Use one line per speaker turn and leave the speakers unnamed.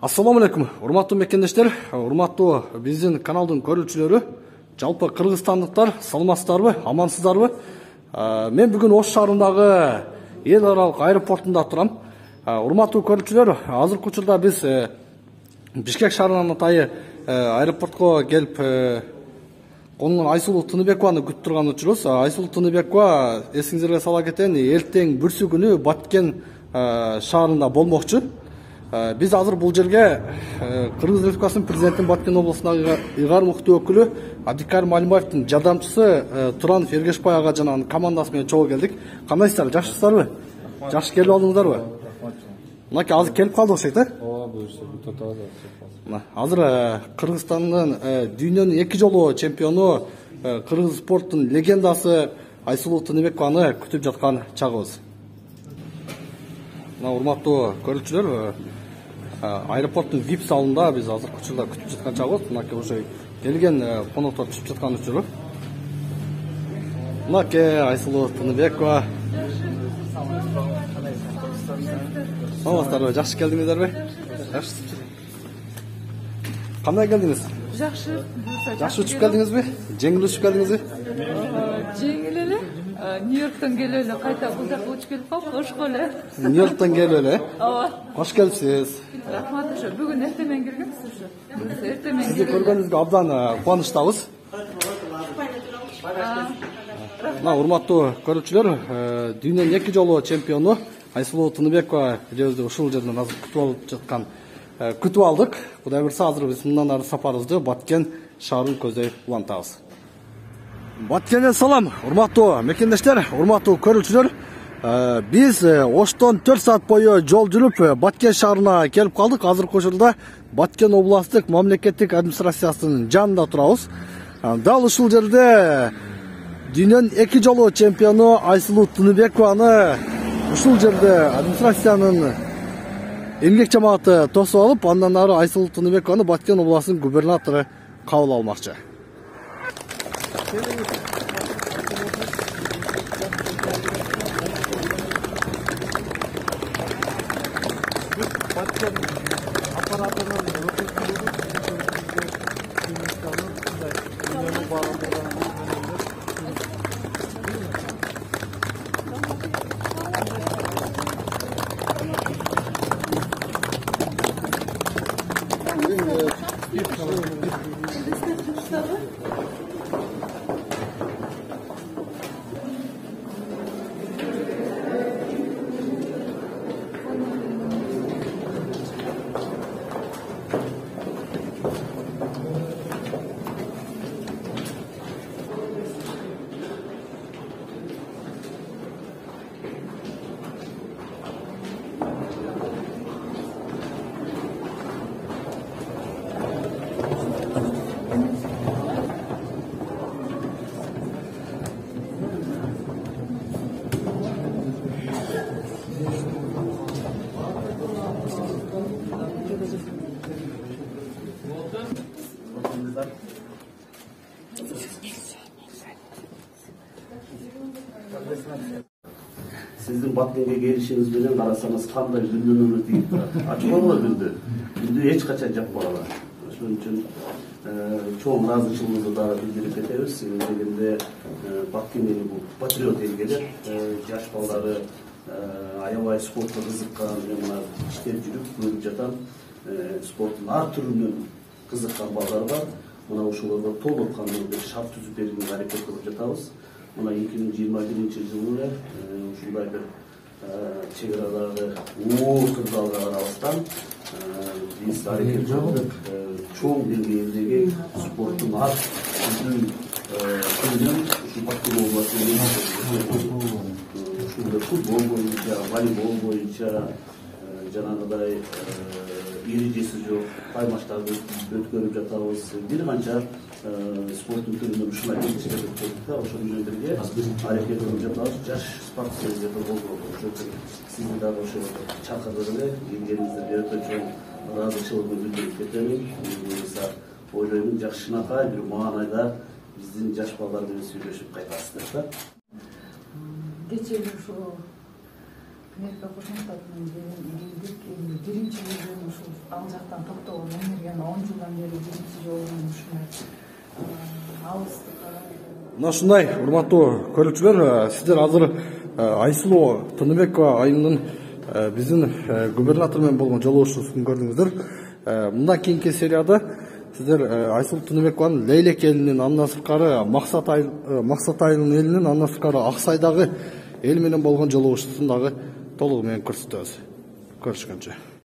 Assalamu алейкум, урматтуу мекендештер, урматтуу биздин каналдын көрүүчүлөрү, жалпы кыргызстандыктар, саламатсыздарбы, амансыздарбы? Мен бүгүн Ош шаарындагы эл аралык аэропортунда турам. Урматтуу көрүүчүлөр, азыркы учурда биз Бишкек шаарынын атайы аэропортко келип конун Айсулуу Тыныбекованы күтүп турган учурубуз. Айсулуу Тыныбекова, эсиңиздерге сала кетейин, эртең бүрсү күнү Баткен шаарында болмокчу. Biz hazır bu жерге Кыргыз Республикасынын президентин Баткен областындагы ыйгар мукты өкүлү Абдикарим Алимбаевдин жардамчысы Туранов Эргешбай ага жана командасы менен чогуу келдик. Кандайсыздар, жакшысыздарбы? Жакшы келип алдыңыздарбы? Мынакей азыр келип калдык окшойт, Ооба, буюрса, азыр Кыргызстандын дүйнөнүн 2 жолу чемпиону, кыргыз спорттун легендасы Айсулуу Тыныбекованы күтүп жаткан чагыбыз. Урматтуу көрүүчүлөр, аэропорттун VIP залында биз азыркы учурда күтүп жаткан чагыбыз. Мынакей ошо келген коноктор түшүп жаткан учуру. Мынакей Айсулуу Тыныбекова. Саламатсыздарбы, жакшы келдиңиздерби? Жакшы. Кандай келдиңиз?
Жакшы.
Жакшы учуп келдиңизби? Жеңил учуп келдиңизби?
Жеңил эле. Нью-Йорктон келип эле кайта бул жака учуп келип калып, ошко эле.
Нью-Йорктон келип эле?
Ооба.
Кош келипсиз.
Рахмат, ошо бүгүн эртемен киргенбиз ошо. Эртемен
Сизди көргөнүбүзгө абдан кубанычтабыз. Урматтуу көрүүчүлөр, дүйнөнүн 2 жолу чемпиону Айсулуу Тыныбекова өзү ушул жерден азыр күтүп алдык. Кудай буйрса, азыр биз мындан ары сапарыбызды Баткен шаарын көздөй улантабыз. Баткенден салам, урматтуу мекендештер, урматтуу көрүүчүлөр. Биз Оштон 4 саат бою жол жүрүп Баткен шаарына келип калдык. Азыркы учурда Баткен областтык мамлекеттик администрациясынын жанында турабыз. Дал ушул жерде дүйнөнүн 2 жолу чемпиону Айсулуу Тыныбекованы ушул жерде администрациянын эмгек жамааты тосуп алып, андан ары Айсулуу Тыныбекованы Баткен областынын губернатору кабыл алмакчы.
Sizin Batken'e gelişiniz bilen karasаңыз kандай gündününü deyip duradi. Açmalı gündü. Gündü hiç kaçan yapmalılar. Şunun için çoğun razıçılığımızı da bildirip ketebиз. Sizin degende Batken'e bu patriot elgeler, yaş balları аябай спортқа кызыккан, мына иштеп жүрүп көрүп жатам. Спорттун ар түрүнөн кызыккан балдар бар. Мына ошолорго толук кандуу шарт түзүп берүүгө аракет кылып жатабыз. Мына 2021-жылы ушундай бир чек арадагы оор кырдаалга карабастан биз аракет кылдык. Чоң деңгээлдеги спорттун ар түрүнөн ушу Баткен областында футбол боюнча, волейбол боюнча, жанагыдай ири жеси жок каймаштарды өткөрүп жатабыз. Бир канча спорттун түрүнөн ушундай жетиштерди көрдүк да, ошонун жөнүндө аракет кылып жатабыз. Жаш спортсмендерди колдоп, ошо сизди дагы ошо чакырдык эле, келгениңиздерге өтө чоң ыраазычылыгымды билдирип кетемин. Буюрса, ойлоймун жакшынакай бир маанайда биздин жаш балдар менен сүйлөшүп кайтасыздар да.
Кечээ ушул Amerika Qo'shma Shtatlarida birinchi yildan shu ал жактан токтогон энергияны 10 жылдан бери биринчи жолу ушундай алыстыкка.
Мына ушундай урматтуу көрүүчүлөр, сиздер азыр Айсулуу Тыныбекова айылынын биздин губернатор менен болгон жолугушуусун көрдүңүздөр. Мындан кийинки серияда сиздер Айсулуу Тыныбекованын Лейлек элинин, андан сырткары Максат айылынын элинин, андан сырткары Аксайдагы эл менен болгон жолугушуусун дагы толугу менен көрсөтөбүз. Көрүшкөнчө.